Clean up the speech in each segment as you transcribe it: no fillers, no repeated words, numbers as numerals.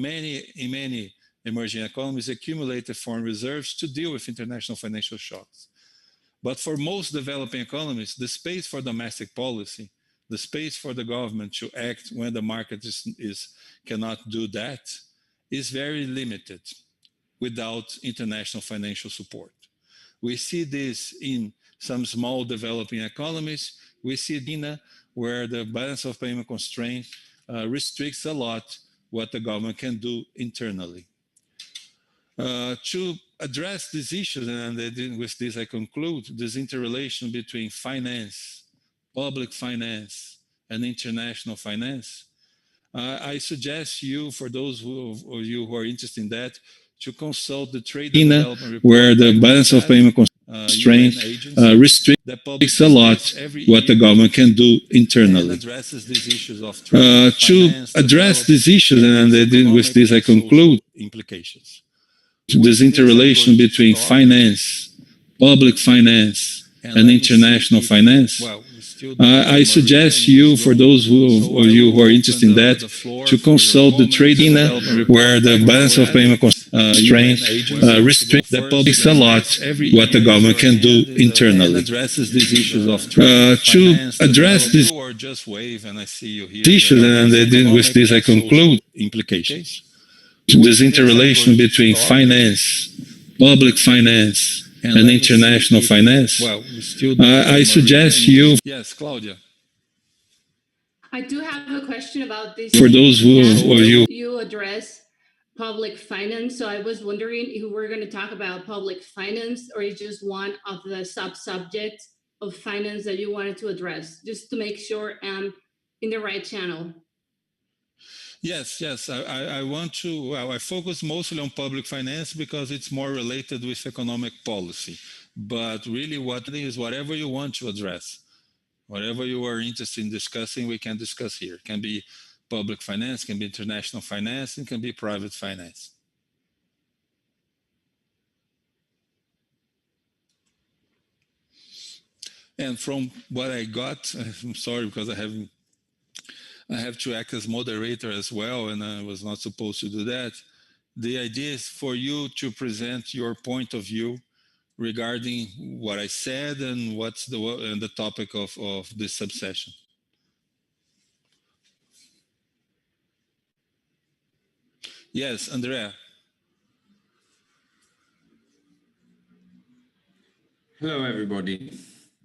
in many emerging economies accumulated foreign reserves to deal with international financial shocks. But for most developing economies, the space for domestic policy, the space for the government to act when the market cannot do that, is very limited without international financial support. We see this in some small developing economies. We see China, where the balance of payment constraint restricts a lot what the government can do internally. To address these issues, and with this I conclude, this interrelation between finance, public finance, and international finance, I suggest you, for those of you who are interested in that, to consult the Trade and Development Report, where the balance of payment constraint restricts a lot what the government can do internally. To address these issues, and with this I conclude, implications. This interrelation between finance, public finance, and international finance, I suggest you, for those of you who are interested in that, to consult the Trade and Development Report, where the balance of payment constraint restricts a lot what the government can do internally. To address these issues, and with this I conclude, implications. This interrelation between finance, public finance, and international finance, I suggest you. Yes, Claudia. I do have a question about this. For those of you address public finance, so I was wondering if we're going to talk about public finance, or is just one of the sub-subjects of finance that you wanted to address, just to make sure I'm in the right channel. Yes. I want to, I focus mostly on public finance because it's more related with economic policy. But really what it is, whatever you want to address, whatever you are interested in discussing, we can discuss here. It can be public finance, can be international finance, and can be private finance. And from what I got, I'm sorry because I have to act as moderator as well, and I was not supposed to do that. The idea is for you to present your point of view regarding what I said and what's the topic of this subsession. Yes, Andrea. Hello, everybody,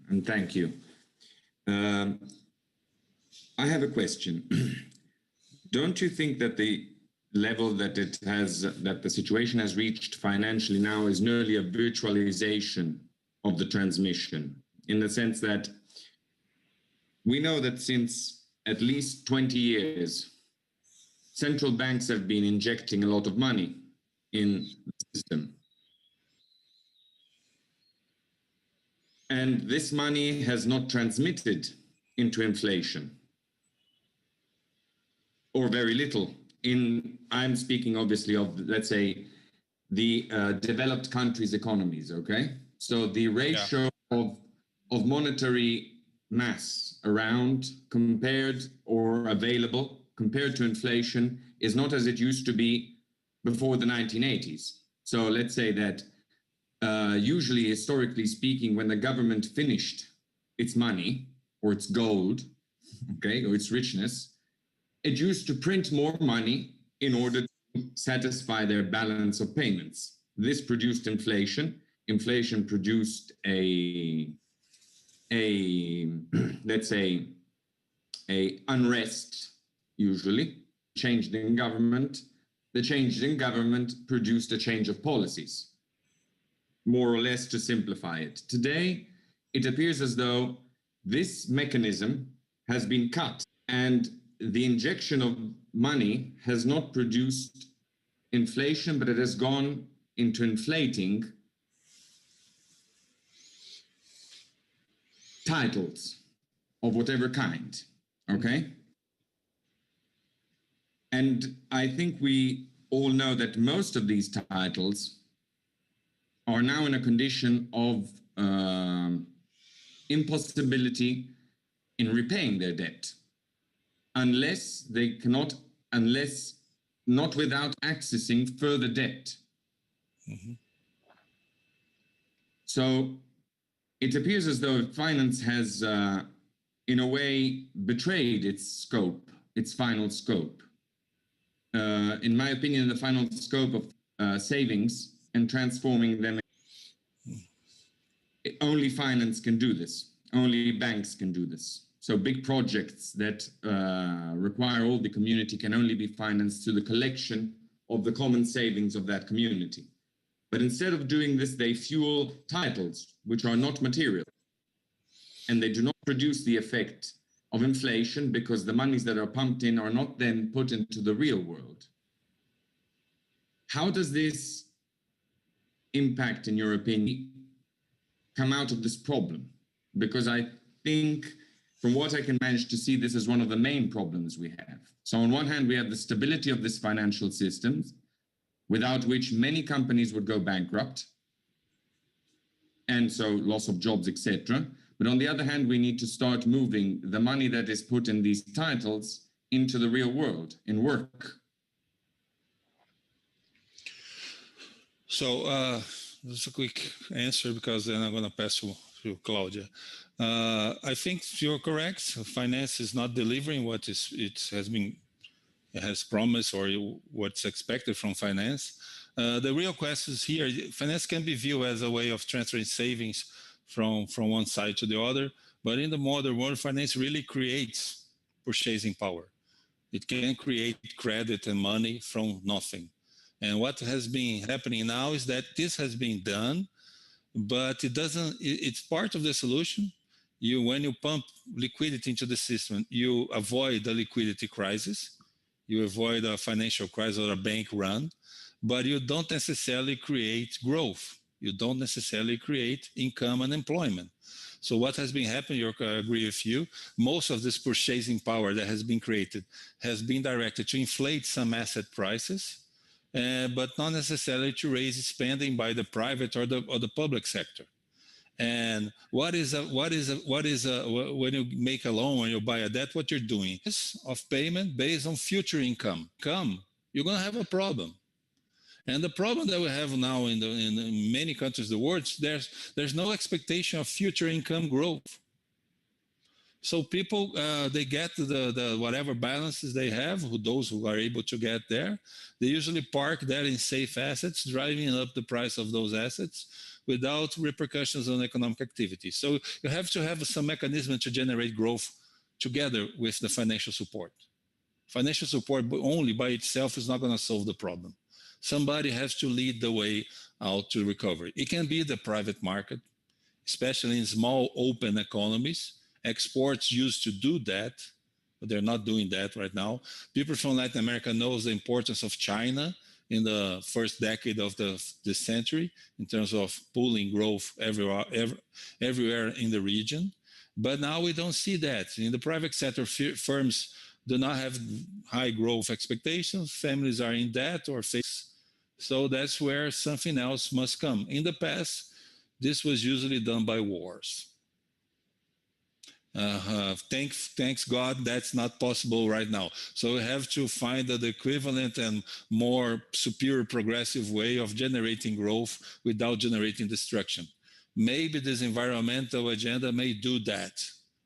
and thank you. I have a question. Don't you think that the level that the situation has reached financially now is nearly a virtualization of the transmission, in the sense that we know that since at least 20 years, central banks have been injecting a lot of money in the system. And this money has not transmitted into inflation, or very little. I'm speaking obviously of, let's say, the developed countries' economies, okay? So the ratio of monetary mass around compared or available compared to inflation is not as it used to be before the 1980s. So let's say that usually, historically speaking, when the government finished its money or its gold, okay, or its richness, it used to print more money in order to satisfy their balance of payments. This produced inflation. Inflation produced let's say, a unrest, usually, changed in government. The change in government produced a change of policies, more or less, to simplify it. Today, it appears as though this mechanism has been cut, and the injection of money has not produced inflation, but it has gone into inflating titles of whatever kind, okay? And I think we all know that most of these titles are now in a condition of impossibility in repaying their debt, unless not without accessing further debt. Mhm. So it appears as though finance has, in a way, betrayed its scope, its final scope. In my opinion, the final scope of savings and transforming them, only finance can do this. Only banks can do this. So big projects that require all the community can only be financed through the collection of the common savings of that community. But instead of doing this, they fuel titles, which are not material. And they do not produce the effect of inflation because the monies that are pumped in are not then put into the real world. How does this impact, in your opinion, come out of this problem? Because I think, from what I can manage to see, this is one of the main problems we have. So on one hand, we have the stability of this financial system, without which many companies would go bankrupt, and so loss of jobs, etc. But on the other hand, we need to start moving the money that is put in these titles into the real world, in work. So just a quick answer, because then I'm going to pass to Claudia. I think you're correct. Finance is not delivering what it has promised or what's expected from finance. The real question is here, finance can be viewed as a way of transferring savings from one side to the other, but in the modern world, finance really creates purchasing power. It can create credit and money from nothing. And what has been happening now is that this has been done, but it's part of the solution. When you pump liquidity into the system, you avoid the liquidity crisis, you avoid a financial crisis or a bank run, but you don't necessarily create growth. You don't necessarily create income and employment. So what has been happening, I agree with you, most of this purchasing power that has been created has been directed to inflate some asset prices, but not necessarily to raise spending by the private or the public sector. And when you make a loan, when you buy a debt, what you're doing is of payment based on future income. You're going to have a problem. And the problem that we have now in many countries of the world, there's no expectation of future income growth. So people, they get the whatever balances they have, those who are able to get there, they usually park that in safe assets, driving up the price of those assets without repercussions on economic activity. So you have to have some mechanism to generate growth together with the financial support. Financial support only by itself is not going to solve the problem. Somebody has to lead the way out to recovery. It can be the private market, especially in small open economies. Exports used to do that, but they're not doing that right now. People from Latin America knows the importance of China in the first decade of this century in terms of pulling growth everywhere in the region. But now we don't see that. In the private sector, firms do not have high growth expectations. Families are in debt or face. So that's where something else must come. In the past, this was usually done by wars. Thanks God, that's not possible right now. So we have to find the equivalent and more superior progressive way of generating growth without generating destruction. Maybe this environmental agenda may do that.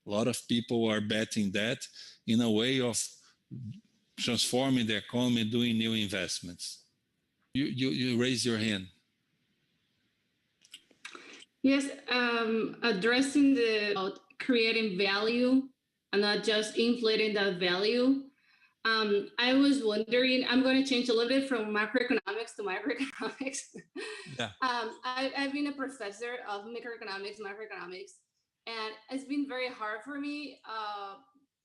A lot of people are betting that in a way of transforming the economy, doing new investments. You raise your hand. Yes, addressing creating value and not just inflating that value. I was wondering, I'm going to change a little bit from macroeconomics to microeconomics. Yeah. I've been a professor of microeconomics, macroeconomics, and it's been very hard for me.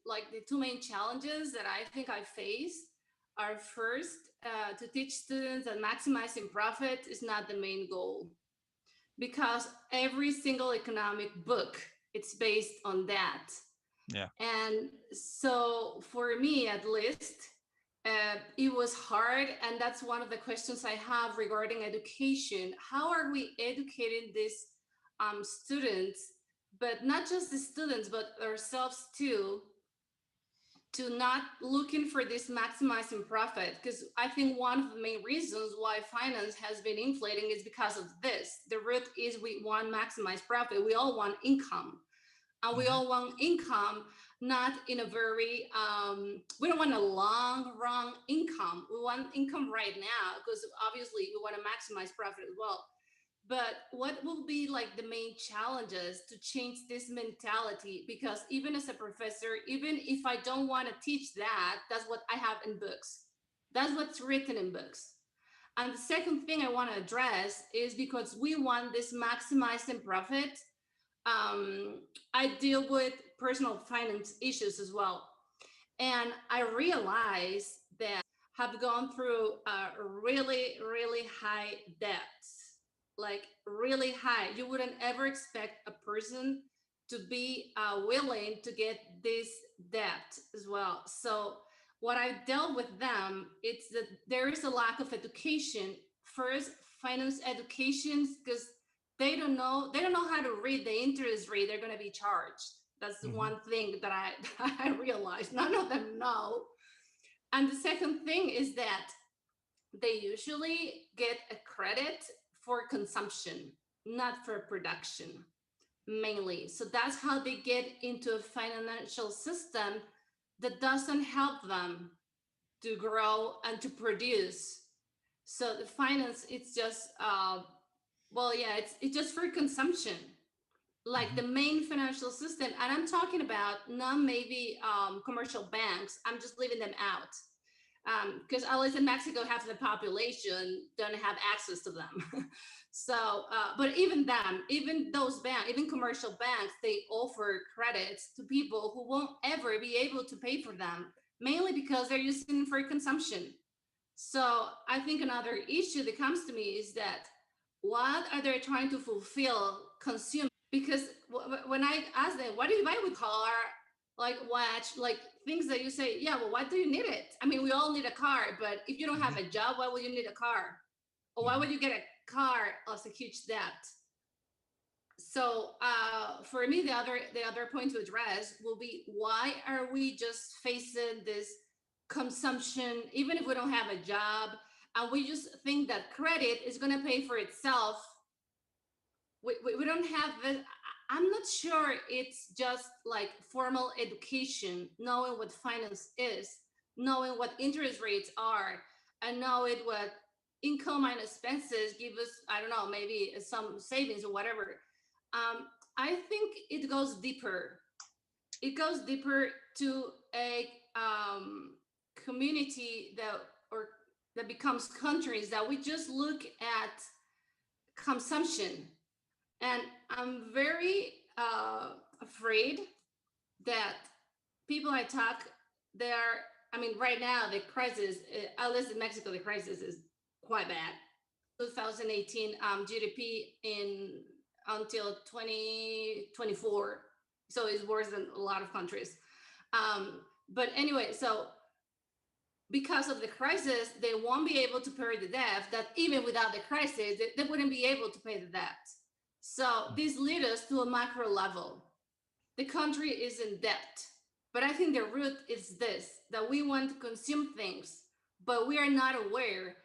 Like the two main challenges that I think I face are first, to teach students that maximizing profit is not the main goal, because every single economic book, it's based on that. Yeah. And so for me, at least, it was hard. And that's one of the questions I have regarding education. How are we educating these students, but not just the students, but ourselves too, to not looking for this maximizing profit, because I think one of the main reasons why finance has been inflating is because of this. The root is we want maximized profit. We all want income, and we all want income not in a very we don't want a long run income. We want income right now, because obviously we want to maximize profit as well. But what will be like the main challenges to change this mentality? Because even as a professor, even if I don't want to teach that, that's what I have in books. That's what's written in books. And the second thing I want to address is, because we want this maximizing profit, I deal with personal finance issues as well. And I realize that have gone through really, really high debts, like really high. You wouldn't ever expect a person to be willing to get this debt as well. So what I dealt with them, it's that there is a lack of education. First, finance education, because they don't know how to read the interest rate they're going to be charged. That's the one thing that I realized. None of them know. And the second thing is that they usually get a credit for consumption, not for production, mainly. So that's how they get into a financial system that doesn't help them to grow and to produce. So the finance, it's just, it's just for consumption. Like the main financial system, and I'm talking about not maybe commercial banks. I'm just leaving them out. Because at least in Mexico, half of the population don't have access to them. So, but even them, even those banks, even commercial banks, they offer credits to people who won't ever be able to pay for them, mainly because they're using for consumption. So I think another issue that comes to me is that what are they trying to fulfill consumer? Because when I ask them, what do you buy with car? Like watch, like things that you say, yeah, well, why do you need it? I mean, we all need a car, but if you don't have a job, why would you need a car? Or why would you get a car as a huge debt? So for me, the other point to address will be, why are we just facing this consumption, even if we don't have a job, and we just think that credit is going to pay for itself? We don't have this. I'm not sure it's just like formal education, knowing what finance is, knowing what interest rates are, and knowing what income and expenses give us, I don't know, maybe some savings or whatever. I think it goes deeper. It goes deeper to a community that becomes countries that we just look at consumption. And I'm very afraid that people I talk, right now, the crisis, at least in Mexico, the crisis is quite bad. 2018 GDP until 2024. So it's worse than a lot of countries. But anyway, so because of the crisis, they won't be able to pay the debt, that even without the crisis, they wouldn't be able to pay the debt. So this leads us to a macro level. The country is in debt, but I think the root is this, that we want to consume things, but we are not aware.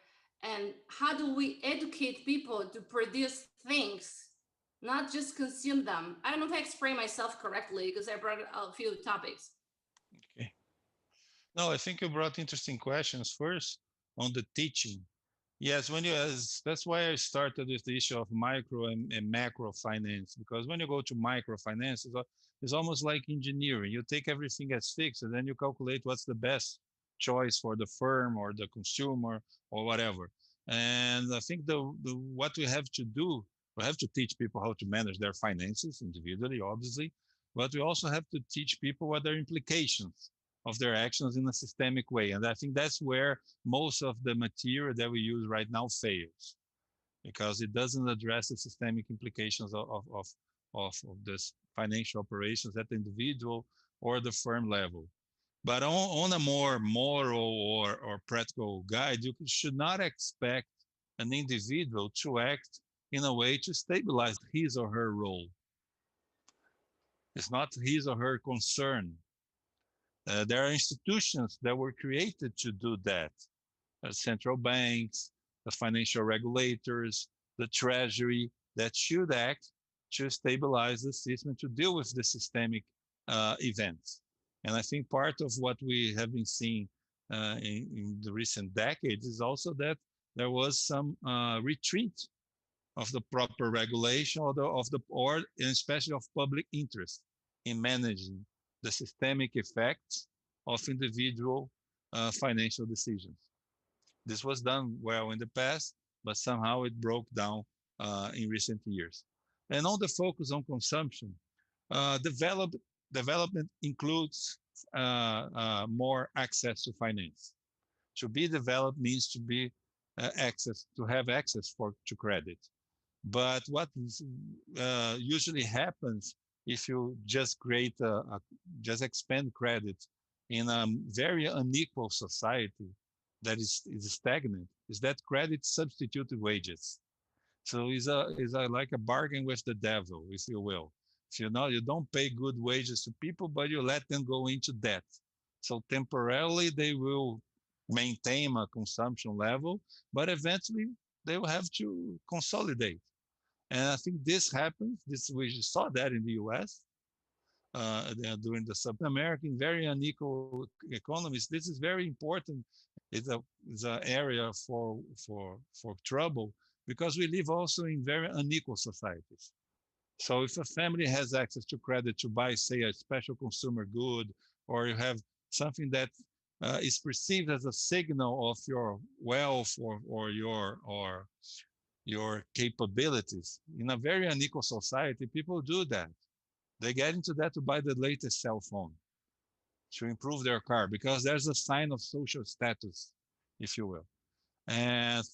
And how do we educate people to produce things, not just consume them? I don't know if I explained myself correctly, because I brought a few topics. Okay. No, I think you brought interesting questions. First, on the teaching. Yes, that's why I started with the issue of micro and macro finance, because when you go to microfinance, it's almost like engineering. You take everything as fixed, and then you calculate what's the best choice for the firm or the consumer or whatever. And I think what we have to do, we have to teach people how to manage their finances individually, obviously, but we also have to teach people what their implications of their actions in a systemic way. And I think that's where most of the material that we use right now fails, because it doesn't address the systemic implications of this financial operations at the individual or the firm level. But on a more moral or practical guide, you should not expect an individual to act in a way to stabilize his or her role. It's not his or her concern There are institutions that were created to do that. Central banks, the financial regulators, the treasury, that should act to stabilize the system, to deal with the systemic events. And I think part of what we have been seeing in the recent decades is also that there was some retreat of the proper regulation or especially of public interest in managing the systemic effects of individual financial decisions. This was done well in the past, but somehow it broke down in recent years. And on the focus on consumption, development includes more access to finance. To be developed means to be have access to credit. But what usually happens if you just just expand credit in a very unequal society that is stagnant, is that credit substituted wages. So it's like a bargain with the devil, if you will. If you don't pay good wages to people, but you let them go into debt. So temporarily they will maintain a consumption level, but eventually they will have to consolidate. And I think this happens. We saw that in the US during the Sub-American, very unequal economies. This is very important. It's an area for trouble because we live also in very unequal societies. So if a family has access to credit to buy, say, a special consumer good, or you have something that is perceived as a signal of your wealth or your capabilities, in a very unequal society, people do that. They get into that to buy the latest cell phone, to improve their car, because there's a sign of social status, if you will. And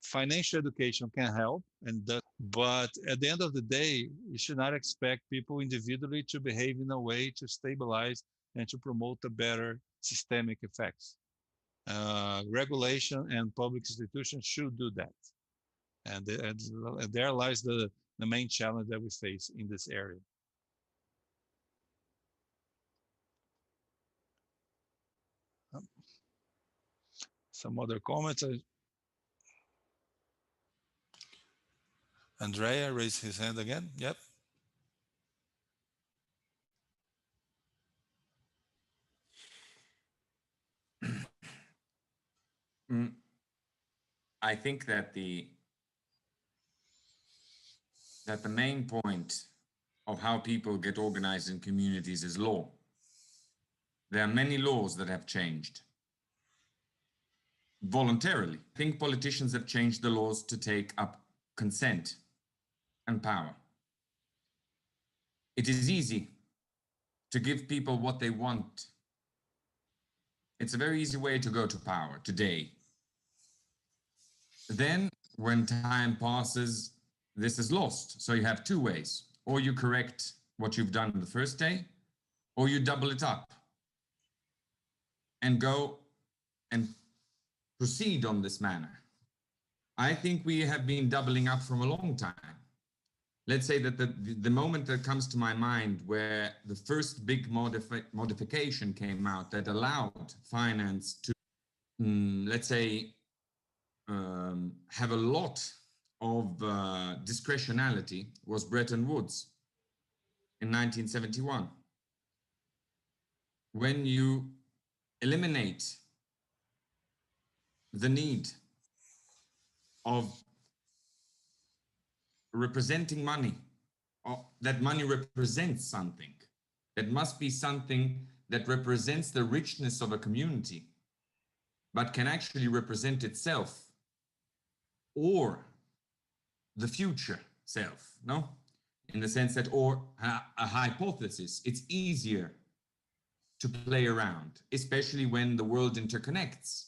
financial education can help, but at the end of the day, you should not expect people individually to behave in a way to stabilize and to promote a better systemic effects. Regulation and public institutions should do that. And there lies the main challenge that we face in this area. Some other comments? Andrea raised his hand again. Yep. I think that the main point of how people get organized in communities is law. There are many laws that have changed voluntarily. I think politicians have changed the laws to take up consent and power. It is easy to give people what they want. It's a very easy way to go to power today. Then, when time passes, this is lost. So you have two ways. Or you correct what you've done the first day, or you double it up and go and proceed on this manner. I think we have been doubling up from a long time. Let's say that the moment that comes to my mind where the first big modification came out that allowed finance to, let's say, have a lot of discretionality was Bretton Woods in 1971. When you eliminate the need of representing money, or that money represents something, that must be something that represents the richness of a community, but can actually represent itself or the future self, no? In the sense that, or a hypothesis, it's easier to play around, especially when the world interconnects,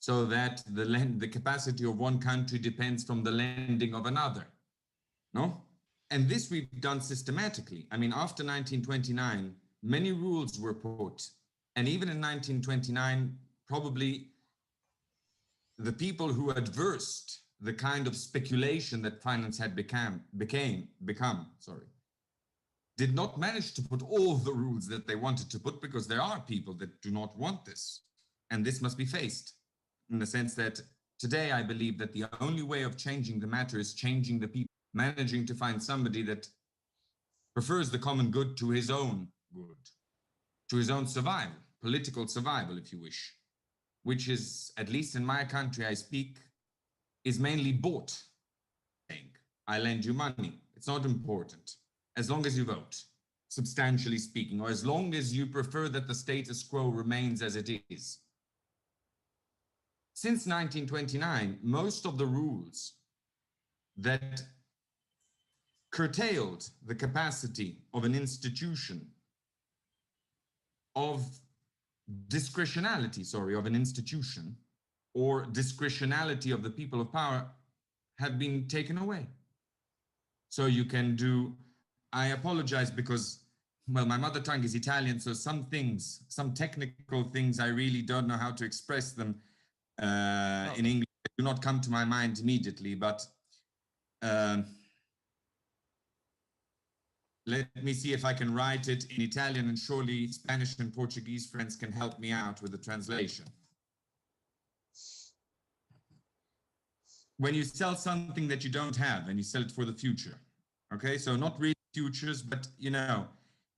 so that the capacity of one country depends from the lending of another, no? And this we've done systematically. I mean, after 1929, many rules were put, and even in 1929, probably the people who adversed the kind of speculation that finance had become, did not manage to put all the rules that they wanted to put, because there are people that do not want this. And this must be faced, in the sense that today I believe that the only way of changing the matter is changing the people, managing to find somebody that prefers the common good to his own good, to his own survival, political survival, if you wish, which is, at least in my country I speak, is mainly bought. I lend you money. It's not important, as long as you vote, substantially speaking, or as long as you prefer that the status quo remains as it is. Since 1929, most of the rules that curtailed the capacity of an institution, of discretionality, of an institution, or discretionality of the people of power, have been taken away. So you can do, I apologize because, well, my mother tongue is Italian, so some things, some technical things, I really don't know how to express them in English. They do not come to my mind immediately, but let me see if I can write it in Italian, and surely Spanish and Portuguese friends can help me out with the translation. When you sell something that you don't have and you sell it for the future, okay? So not really futures, but you know,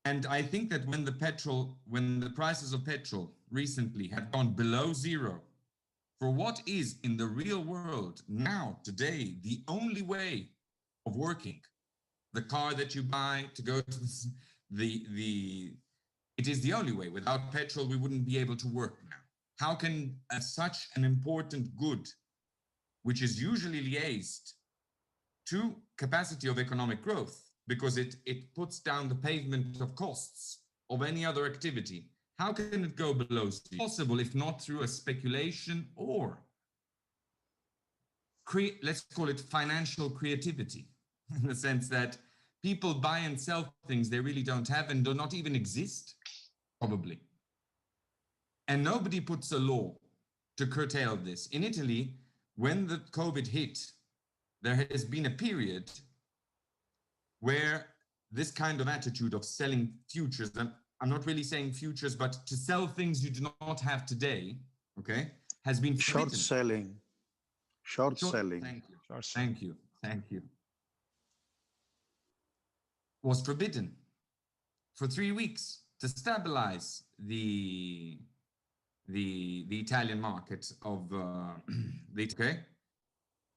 and I think that when the prices of petrol recently have gone below zero, for what is in the real world now, today, the only way of working, the car that you buy to go to it is the only way. Without petrol, we wouldn't be able to work now. How can such an important good, which is usually liaised to capacity of economic growth, because it puts down the pavement of costs of any other activity, how can it go below zero? Possible, if not through a speculation or let's call it financial creativity, in the sense that people buy and sell things they really don't have and do not even exist, probably. And nobody puts a law to curtail this. In Italy, when the COVID hit, there has been a period where this kind of attitude of selling futures, and I'm not really saying futures, but to sell things you do not have today, okay, has been forbidden. Short selling. Short selling. Thank you. Was forbidden for 3 weeks to stabilize the Italian market of okay,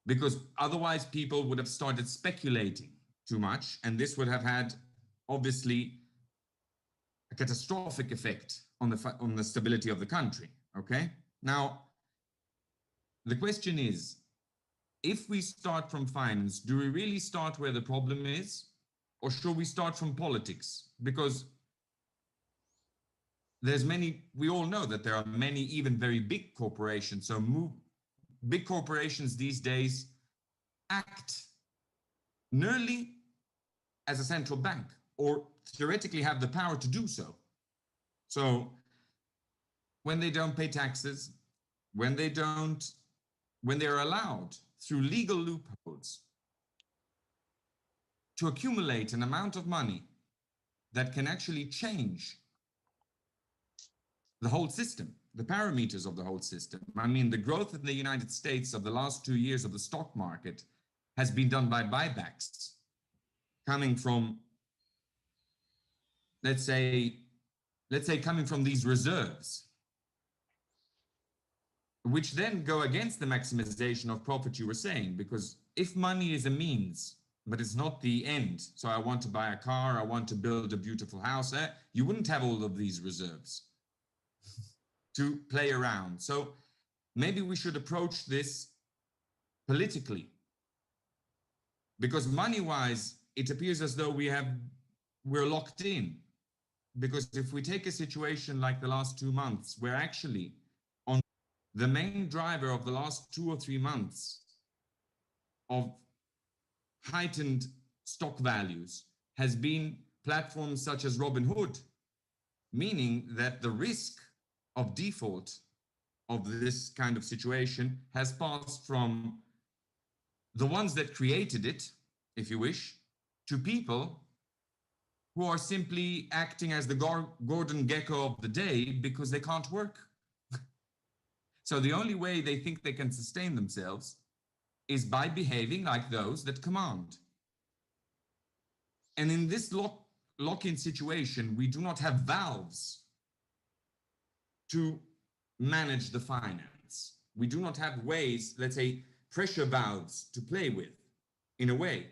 because otherwise people would have started speculating too much, and this would have had obviously a catastrophic effect on the stability of the country. Okay, now the question is, if we start from finance, do we really start where the problem is, or should we start from politics? Because there's many, we all know that there are many even very big corporations. So big corporations these days act nearly as a central bank, or theoretically have the power to do so. So when they don't pay taxes, when they're allowed through legal loopholes to accumulate an amount of money that can actually change the whole system, the parameters of the whole system. I mean, the growth in the United States of the last 2 years of the stock market has been done by buybacks coming from, let's say coming from these reserves, which then go against the maximization of profit you were saying, because if money is a means, but it's not the end, so I want to buy a car, I want to build a beautiful house, you wouldn't have all of these reserves to play around. So maybe we should approach this politically, because money-wise, it appears as though we're locked in. Because if we take a situation like the last 2 months, where actually on the main driver of the last 2 or 3 months of heightened stock values has been platforms such as Robinhood, meaning that the risk of default of this kind of situation has passed from the ones that created it, if you wish, to people who are simply acting as the Gordon Gecko of the day because they can't work. So the only way they think they can sustain themselves is by behaving like those that command. And in this lock-in situation, we do not have valves to manage the finance. We do not have ways, let's say, pressure valves to play with, in a way.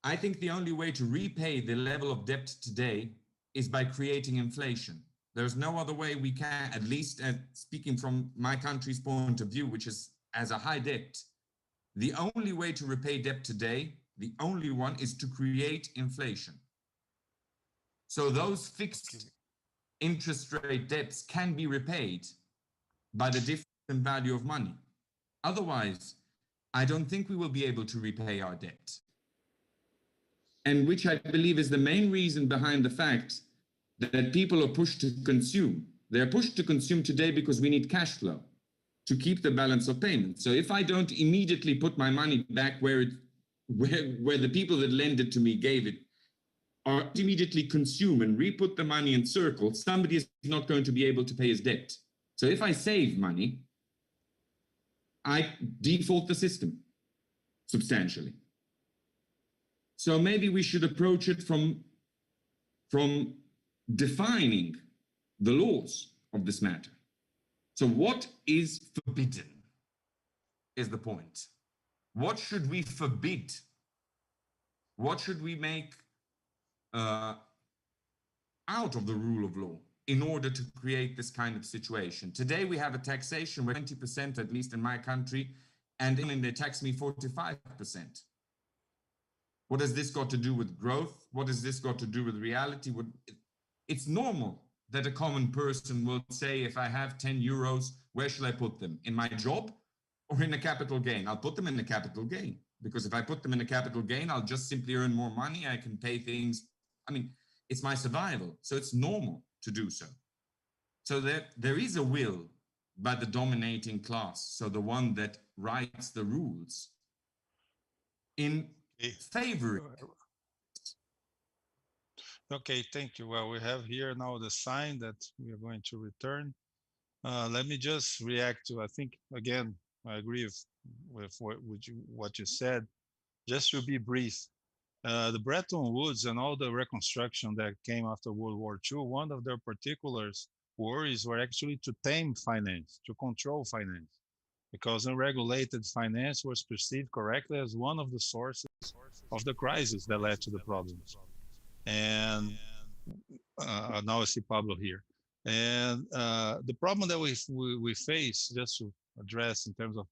I think the only way to repay the level of debt today is by creating inflation. There's no other way we can, at least speaking from my country's point of view, which is as a high debt. The only way to repay debt today, the only one, is to create inflation. So those fixed interest rate debts can be repaid by the difference in value of money. Otherwise, I don't think we will be able to repay our debt. And which I believe is the main reason behind the fact that people are pushed to consume. They're pushed to consume today because we need cash flow to keep the balance of payments. So if I don't immediately put my money back where the people that lent it to me gave it, or immediately consume and re-put the money in circle, somebody is not going to be able to pay his debt. So if I save money, I default the system substantially. So maybe we should approach it from defining the laws of this matter. So what is forbidden is the point. What should we forbid? What should we make out of the rule of law in order to create this kind of situation? Today we have a taxation where 20%, at least in my country, and then they tax me 45%. What has this got to do with growth? What has this got to do with reality? It's normal that a common person will say, if I have 10 euros, where should I put them? In my job or in a capital gain? I'll put them in a capital gain, because if I put them in a capital gain, I'll just simply earn more money. I can pay things. I mean, it's my survival. So it's normal to do so. So there is a will by the dominating class, so the one that writes the rules, in favor. Okay, thank you. Well, we have here now the sign that we are going to return. Let me just react to, I think, again, I agree with what you said. Just to be brief, the Bretton Woods and all the reconstruction that came after World War II, one of their particular worries were actually to tame finance, to control finance, because unregulated finance was perceived correctly as one of the sources of the crisis that led to the problems. And now I see Pablo here. And the problem that we face, just to address in terms of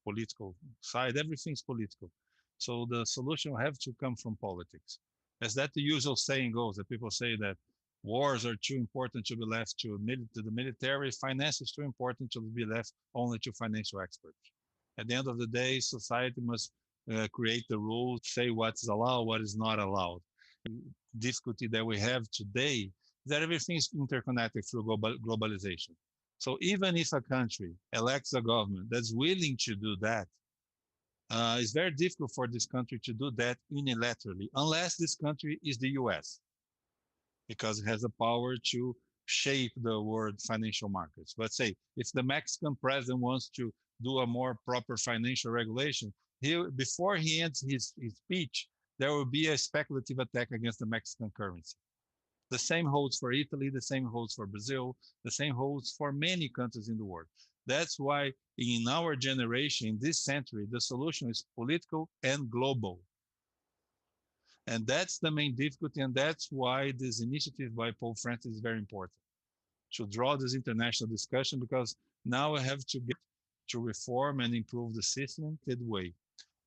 political side, everything's political. So the solution will have to come from politics. As that the usual saying goes, that people say that wars are too important to be left to the military, finance is too important to be left only to financial experts. At the end of the day, society must create the rules, say what's allowed, what is not allowed. Difficulty that we have today is that everything is interconnected through globalization. So even if a country elects a government that's willing to do that, it's very difficult for this country to do that unilaterally, unless this country is the US, because it has the power to shape the world financial markets. But say, if the Mexican president wants to do a more proper financial regulation, before he ends his speech, there will be a speculative attack against the Mexican currency. The same holds for Italy, the same holds for Brazil, the same holds for many countries in the world. That's why in our generation, in this century, the solution is political and global. And that's the main difficulty, and that's why this initiative by Pope Francis is very important, to draw this international discussion, because now we have to get to reform and improve the system in a way.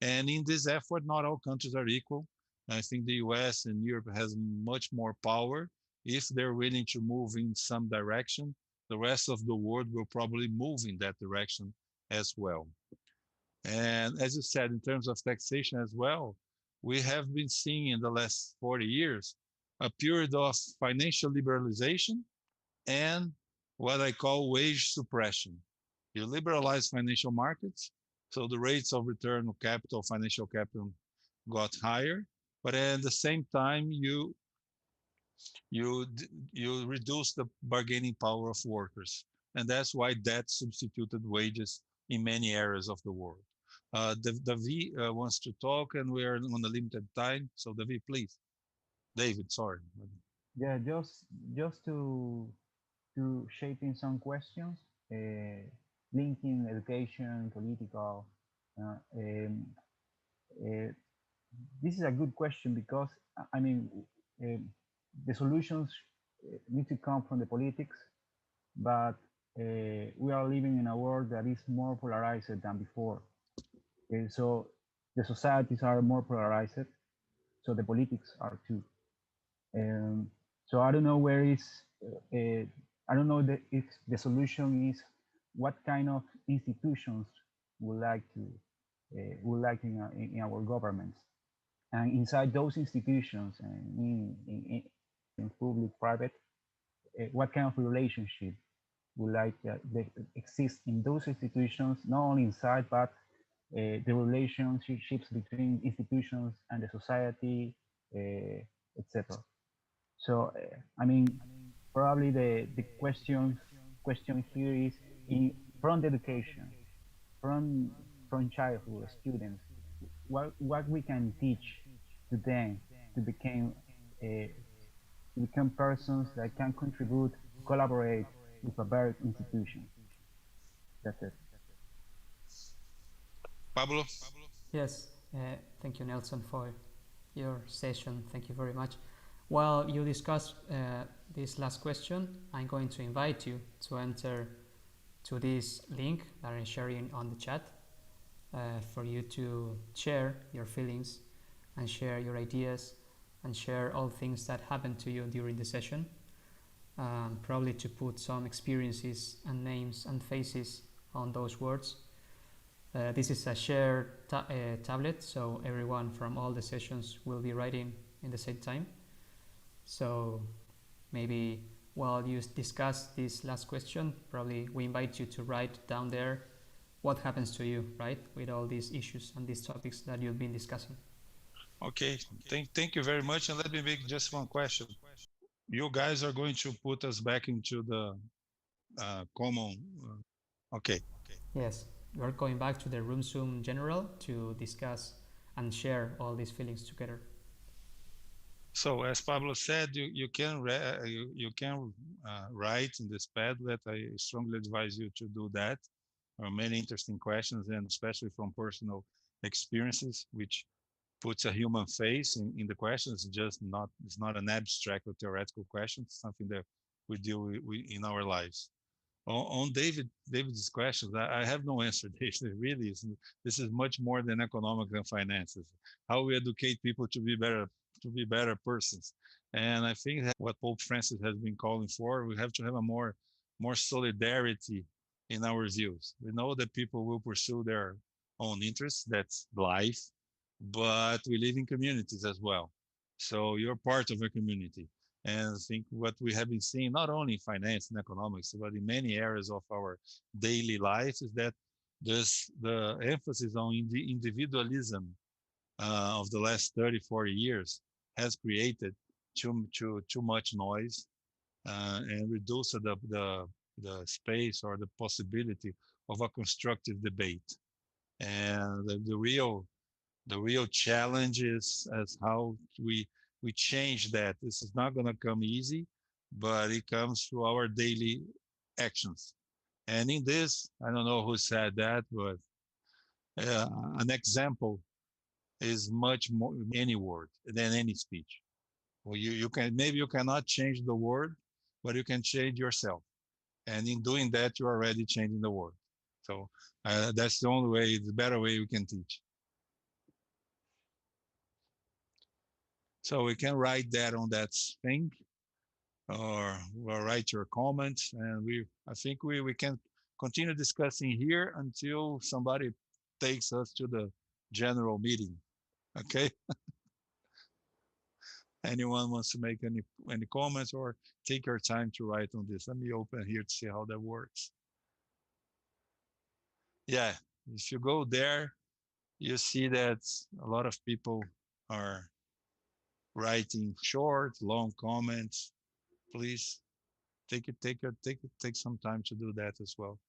And in this effort, not all countries are equal. I think the US and Europe has much more power. If they're willing to move in some direction, the rest of the world will probably move in that direction as well. And as you said, in terms of taxation as well, we have been seeing in the last 40 years a period of financial liberalization and what I call wage suppression. You liberalize financial markets, so the rates of return of capital, financial capital, got higher, but at the same time, you you reduce the bargaining power of workers. And that's why debt substituted wages in many areas of the world. David wants to talk, and we are on a limited time. So David, please. David, sorry. Yeah, just to shaping some questions, linking education, political. This is a good question because I mean the solutions need to come from the politics, but we are living in a world that is more polarized than before. So the societies are more polarized, so the politics are too. So I don't know where is, I don't know if the solution is what kind of institutions would like in our governments, and inside those institutions, in public, private, what kind of relationship would like that exist in those institutions, not only inside but the relationships between institutions and the society, etc. So, I mean, probably the question here is from the education, from childhood students, what we can teach to them to become persons that can contribute, collaborate with a better institution. That's it. Pablo? Yes, thank you, Nelson, for your session. Thank you very much. While you discuss this last question, I'm going to invite you to enter to this link that I'm sharing on the chat for you to share your feelings and share your ideas and share all things that happened to you during the session. Probably to put some experiences and names and faces on those words. This is a shared tablet, so everyone from all the sessions will be writing in the same time. So maybe while you discuss this last question, probably we invite you to write down there what happens to you, right, with all these issues and these topics that you've been discussing. Okay, thank you very much. And let me make just one question. You guys are going to put us back into the common. Okay. Yes, we're going back to the room Zoom general to discuss and share all these feelings together. So as Pablo said, you can write in this Padlet. I strongly advise you to do that. There are many interesting questions, and especially from personal experiences, which puts a human face in the questions. It's not an abstract or theoretical question. It's something that we deal with in our lives. On David's questions, I have no answer. David, really, this is much more than economics and finances. How we educate people to be better persons. And I think that what Pope Francis has been calling for, we have to have a more solidarity in our views. We know that people will pursue their own interests, that's life, but we live in communities as well. So you're part of a community. And I think what we have been seeing, not only in finance and economics, but in many areas of our daily life, is that there's the emphasis on the individualism of the last 30, 40 years has created too much noise and reduced the space or the possibility of a constructive debate. And the real challenge is as how we change that. This is not going to come easy, but it comes through our daily actions. And in this, I don't know who said that, but an example is much more any word than any speech. Well, you cannot change the word, but you can change yourself. And in doing that, you're already changing the world. So that's the only way, the better way we can teach. So we can write that on that thing, or we'll write your comments, and I think we can continue discussing here until somebody takes us to the general meeting. Okay. Anyone wants to make any comments or take your time to write on this? Let me open here to see how that works. Yeah, if you go there, you see that a lot of people are writing short, long comments, please take some time to do that as well.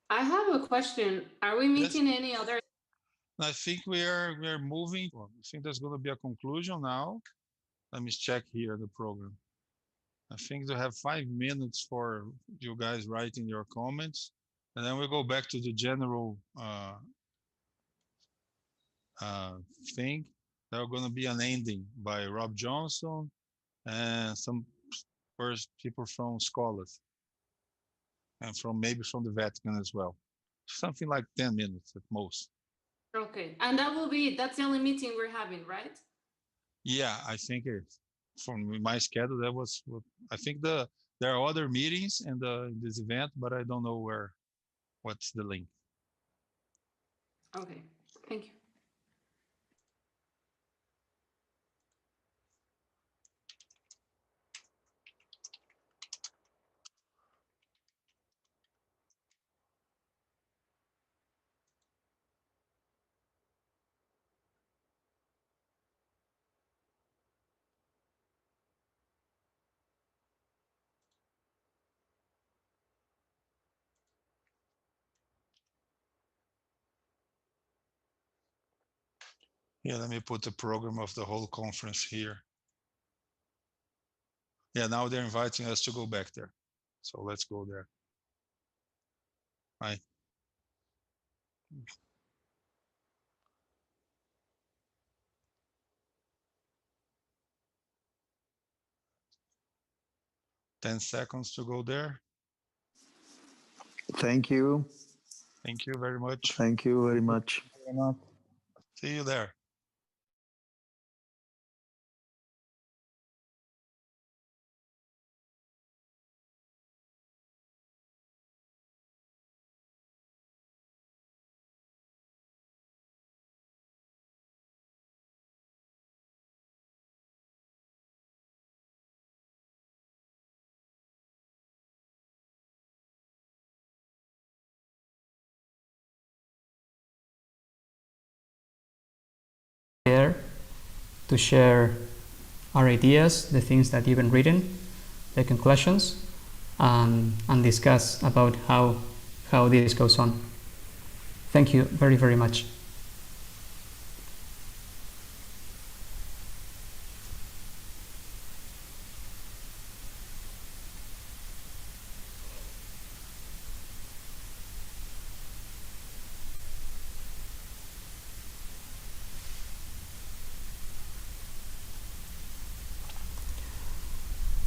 I have a question. Are we meeting any other? I think we are moving. I think there's going to be a conclusion now. Let me check here the program. I think they have 5 minutes for you guys writing your comments, and then we go back to the general thing. There's going to be an ending by Rob Johnson and some first people from scholars and maybe from the Vatican as well. Something like 10 minutes at most. Okay, and that's the only meeting we're having, right? Yeah, I think from my schedule, that was, I think there are other meetings in this event, but I don't know what's the link. Okay, thank you. Yeah, let me put the program of the whole conference here. Yeah, now they're inviting us to go back there. So let's go there. Bye. Ten seconds to go there. Thank you. Thank you very much. Thank you very much. See you there. to share our ideas, the things that you've been reading, the conclusions, and discuss about how this goes on. Thank you very, very much.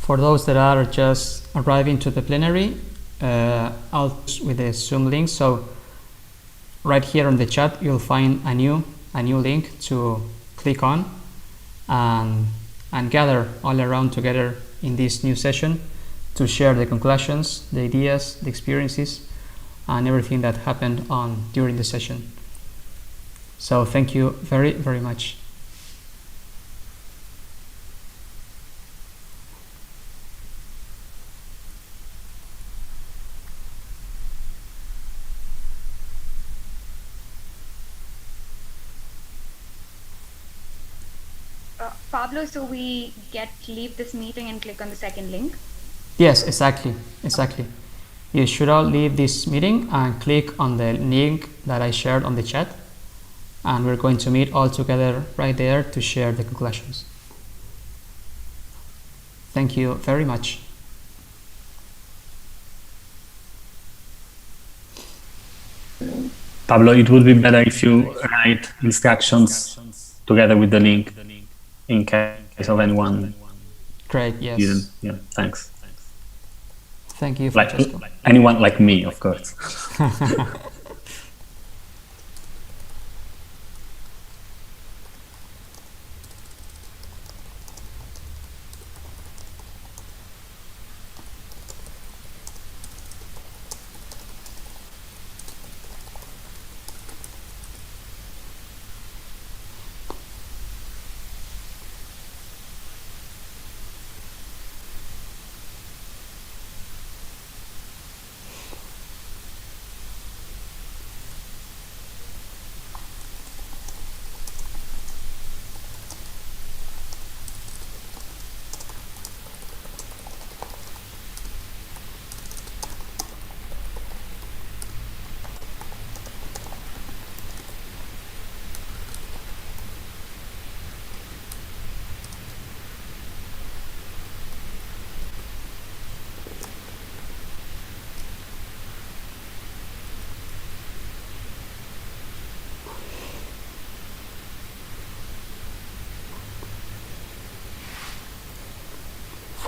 For those that are just arriving to the plenary, I'll with the Zoom link. So right here on the chat, you'll find a new link to click on and gather all around together in this new session to share the conclusions, the ideas, the experiences, and everything that happened during the session. So thank you very, very much. Pablo, so we leave this meeting and click on the second link? Yes, exactly. You should all leave this meeting and click on the link that I shared on the chat, and we're going to meet all together right there to share the conclusions. Thank you very much. Pablo, it would be better if you write instructions together with the link in case of anyone. Great, yes. Didn't. Yeah, thanks. Thank you, Francesco. Like anyone like me, of course.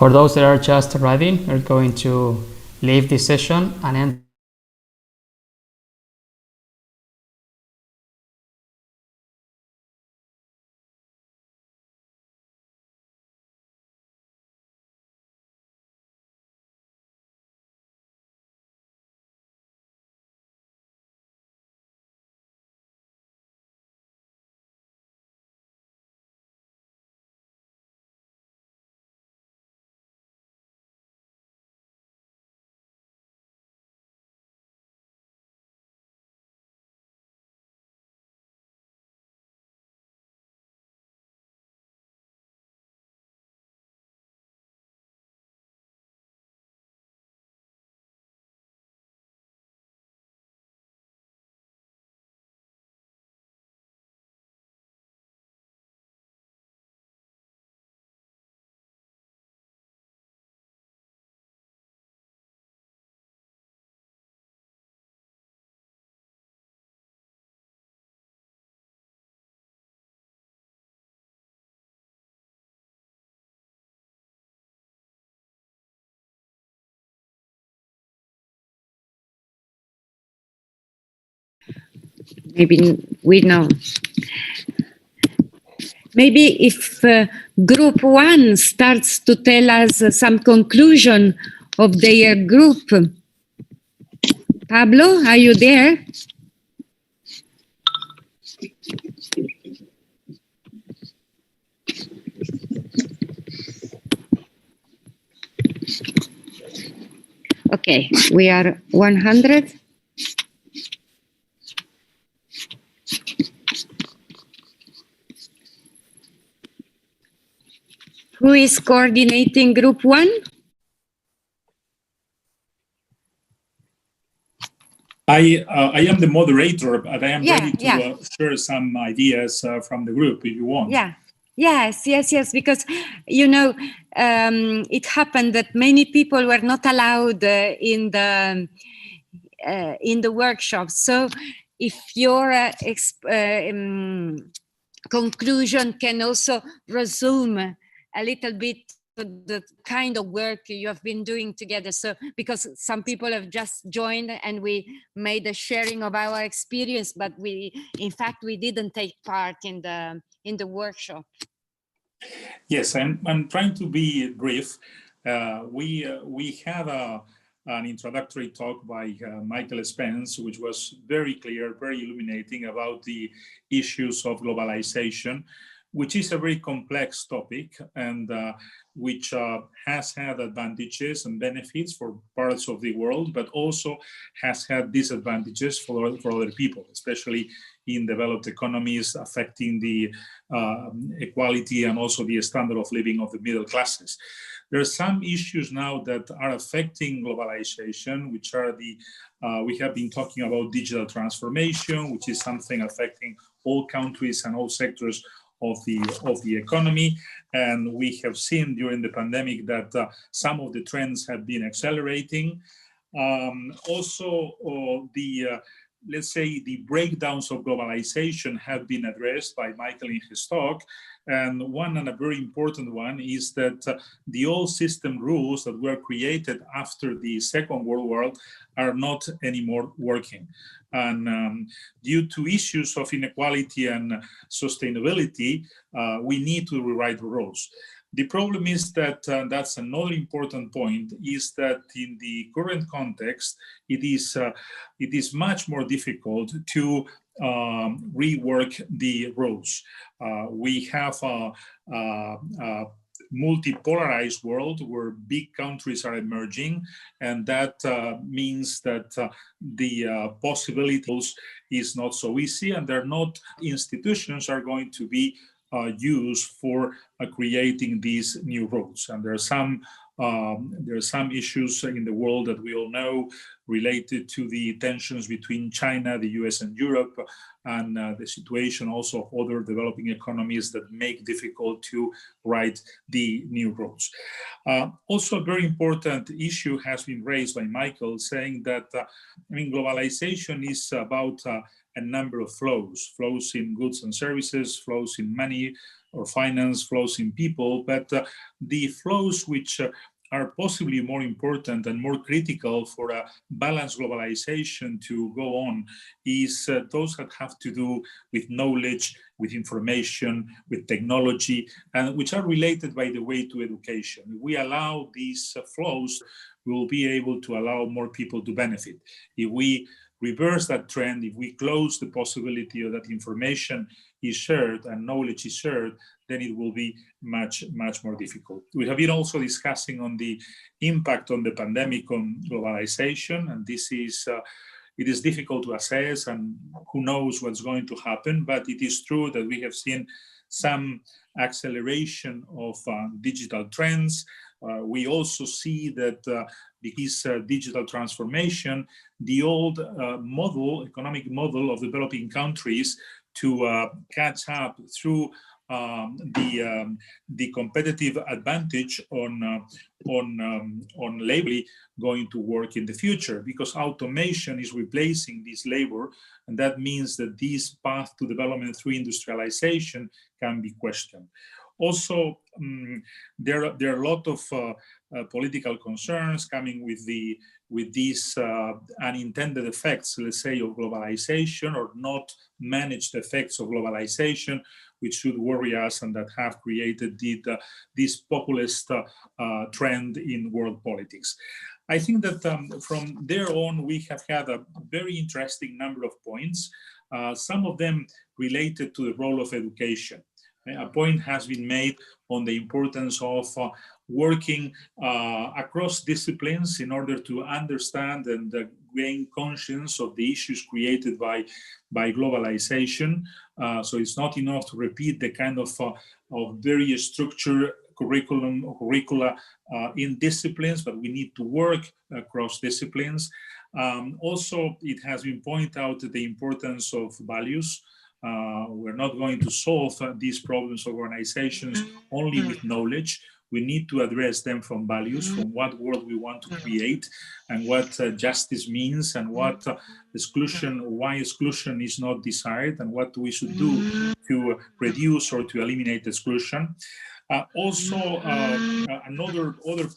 For those that are just arriving, we're going to leave this session and end. Maybe we know. Maybe if group one starts to tell us some conclusion of their group. Pablo, are you there? Okay, we are 100. Who is coordinating group 1? I am the moderator, but I am ready to share some ideas from the group if you want. Yeah. Yes, because, you know, it happened that many people were not allowed in the workshop. So if your conclusion can also resume a little bit the kind of work you have been doing together. So because some people have just joined and we made a sharing of our experience, but in fact we didn't take part in the workshop. Yes, I'm trying to be brief. We had an introductory talk by Michael Spence, which was very clear, very illuminating about the issues of globalization, which is a very complex topic and which has had advantages and benefits for parts of the world, but also has had disadvantages for other people, especially in developed economies, affecting the equality and also the standard of living of the middle classes. There are some issues now that are affecting globalization, which are we have been talking about digital transformation, which is something affecting all countries and all sectors of the economy. And we have seen during the pandemic that some of the trends have been accelerating. Also, let's say the breakdowns of globalization have been addressed by Michael in his talk. And a very important one is that the old system rules that were created after the Second World War are not anymore working. And due to issues of inequality and sustainability, we need to rewrite the rules. The problem is that that's another important point, is that in the current context, it is much more difficult to rework the rules. We have a multipolarized world where big countries are emerging, and that means that the possibilities is not so easy, and they're not institutions are going to be used for creating these new rules. And there are some issues in the world that we all know related to the tensions between China, the US, and Europe, and the situation also of other developing economies that make difficult to write the new rules. Also, a very important issue has been raised by Michael, saying that globalization is about a number of flows in goods and services, flows in money or finance, flows in people, but the flows which are possibly more important and more critical for a balanced globalization to go on is those that have to do with knowledge, with information, with technology, and which are related, by the way, to education. If we allow these flows, we will be able to allow more people to benefit. If we reverse that trend, if we close the possibility of that information is shared and knowledge is shared, then it will be much, much more difficult. We have been also discussing on the impact on the pandemic on globalization, and this is, it is difficult to assess, and who knows what's going to happen, but it is true that we have seen some acceleration of digital trends. We also see that this digital transformation, the old economic model of developing countries to catch up through the competitive advantage on labor going to work in the future, because automation is replacing this labor, and that means that this path to development through industrialization can be questioned. Also, there are a lot of political concerns coming with these unintended effects, let's say, of globalization, or not managed effects of globalization, which should worry us and that have created this populist trend in world politics. I think that from there on, we have had a very interesting number of points, some of them related to the role of education. A point has been made on the importance of working across disciplines in order to understand and gain conscience of the issues created by globalization. So it's not enough to repeat the kind of very structured curricula in disciplines, but we need to work across disciplines. Also, it has been pointed out the importance of values. We're not going to solve these problems of organizations only with knowledge. We need to address them from values, from what world we want to create, and what justice means, and what why exclusion is not desired, and what we should do to reduce or to eliminate exclusion. Other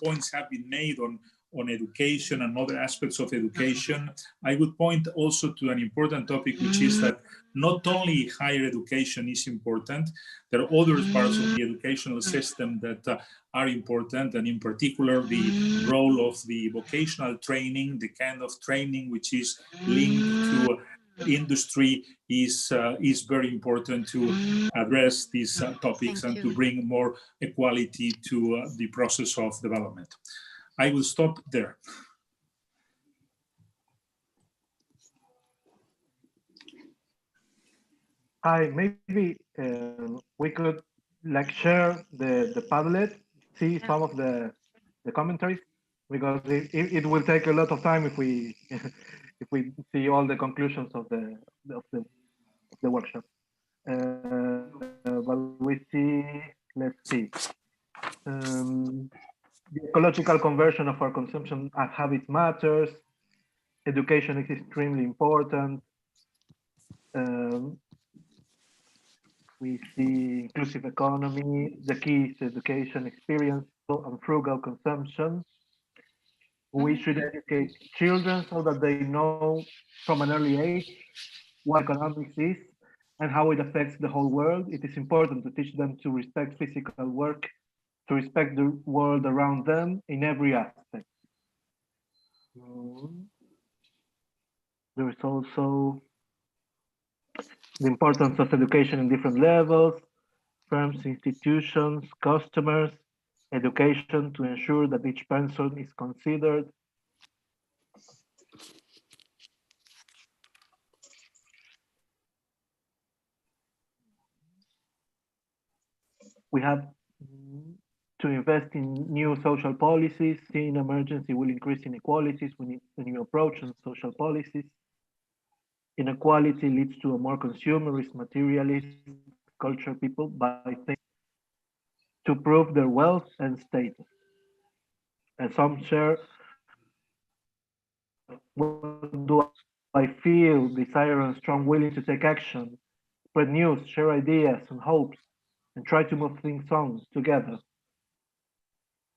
points have been made on education and other aspects of education. I would point also to an important topic, which is that not only higher education is important, there are other parts of the educational system that are important, and in particular the role of the vocational training, the kind of training which is linked to industry is very important to address these topics and to bring more equality to the process of development. I will stop there. Hi, maybe we could share the Padlet, see some of the commentaries, because it will take a lot of time if we if we see all the conclusions of the workshop. But we see, let's see. The ecological conversion of our consumption habits matters. Education is extremely important. We see inclusive economy. The key is education, experience, and frugal consumption. We should educate children so that they know from an early age what economics is and how it affects the whole world. It is important to teach them to respect physical work, to respect the world around them in every aspect. There is also the importance of education in different levels, firms, institutions, customers, education to ensure that each person is considered. We have to invest in new social policies. Seeing emergency will increase inequalities. We need a new approach on social policies. Inequality leads to a more consumerist, materialist culture people by things to prove their wealth and status. And some share, what do I feel, desire and strong willing to take action, spread news, share ideas and hopes, and try to move things on together.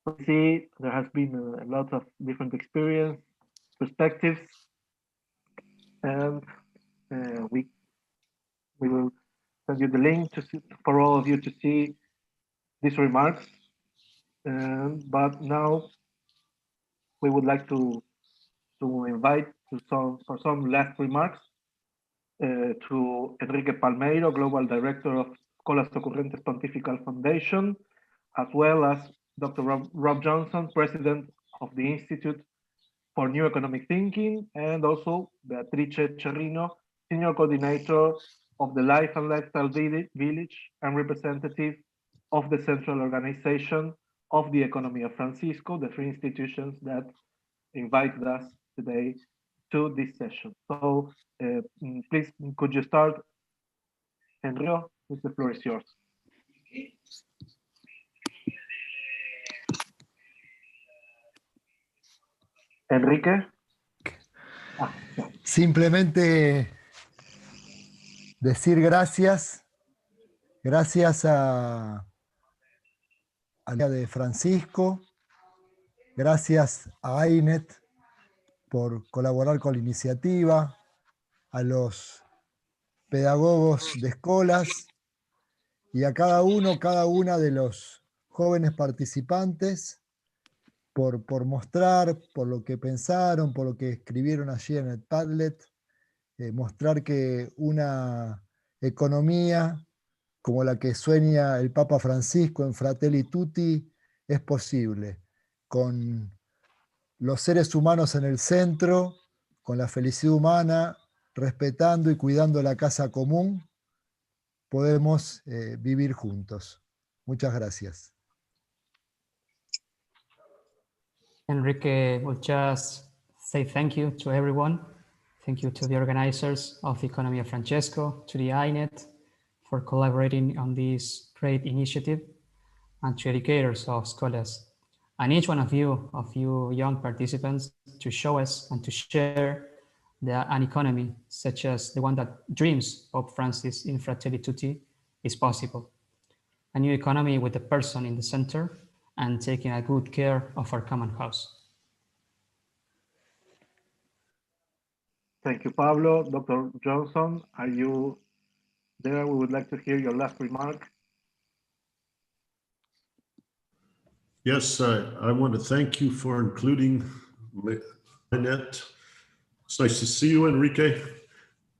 We see there has been a lot of different experience, perspectives, and we will send you the link for all of you to see these remarks. But now we would like to invite for some last remarks to Enrique Palmeiro, Global Director of Escolas Ocurrentes Pontifical Foundation, as well as Dr. Rob Johnson, President of the Institute for New Economic Thinking, and also Beatrice Cerrino, Senior Coordinator of the Life and Lifestyle Village and representative of the Central Organization of the Economy of Francisco, the three institutions that invited us today to this session. So please, could you start, Enrio? The floor is yours. Enrique. Simplemente decir gracias a de Francisco, gracias a AINET por colaborar con la iniciativa, a los pedagogos de escuelas y a cada una de los jóvenes participantes por mostrar, por lo que pensaron, por lo que escribieron allí en el Padlet, mostrar que una economía como la que sueña el Papa Francisco en Fratelli Tutti es posible, con los seres humanos en el centro, con la felicidad humana, respetando y cuidando la casa común, podemos vivir juntos. Muchas gracias. Enrique will just say thank you to everyone. Thank you to the organizers of Economia Francesco, to the INET for collaborating on this great initiative, and to educators of scholars, and each one of you young participants, to show us and to share an economy such as the one that dreams Pope Francis in Fratelli Tutti is possible. A new economy with the person in the center and taking a good care of our common house. Thank you, Pablo. Dr. Johnson, are you there? We would like to hear your last remark. Yes, I want to thank you for including Annette. It's nice to see you, Enrique,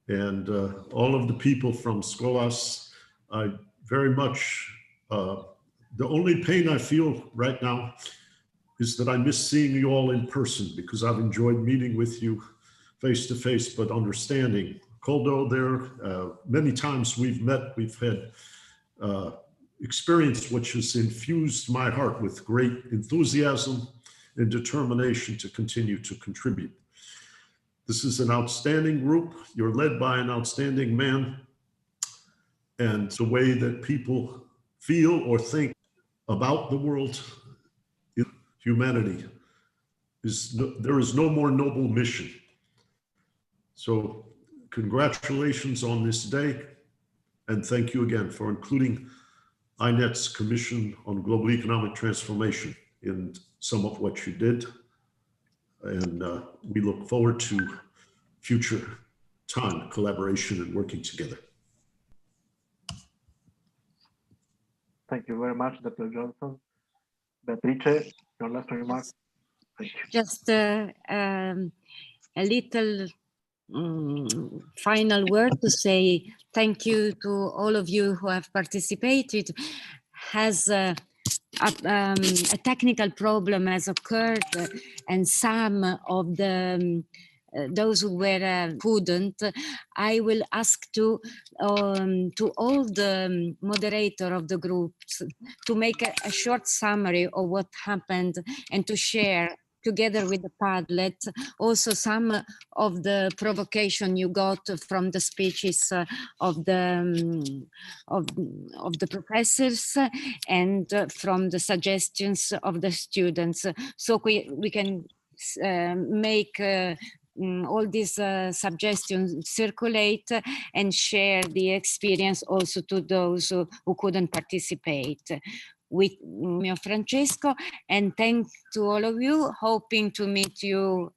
and all of the people from Scholas. I very much, the only pain I feel right now is that I miss seeing you all in person, because I've enjoyed meeting with you face to face, but understanding. Coldo there, many times we've met, we've had experience which has infused my heart with great enthusiasm and determination to continue to contribute. This is an outstanding group. You're led by an outstanding man, and the way that people feel or think about the world, humanity, there is no more noble mission. So congratulations on this day, and thank you again for including INET's Commission on Global Economic Transformation in some of what you did. And we look forward to future time, collaboration, and working together. Thank you very much, Dr. Johnson. Beatrice, your last remark. Thank you. Just a little final word to say thank you to all of you who have participated. Has a technical problem has occurred, and some of the those who were couldn't. I will ask to all the moderator of the groups to make a short summary of what happened and to share together with the Padlet also some of the provocation you got from the speeches of the professors and from the suggestions of the students, so we can make all these suggestions circulate and share the experience also to those who couldn't participate with Francesco. And thanks to all of you, hoping to meet you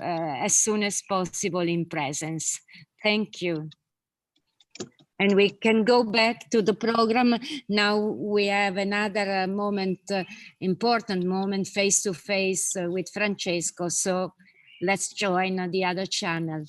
as soon as possible in presence. Thank you. And we can go back to the program. Now we have another moment, important moment, face to face with Francesco. So let's join the other channel.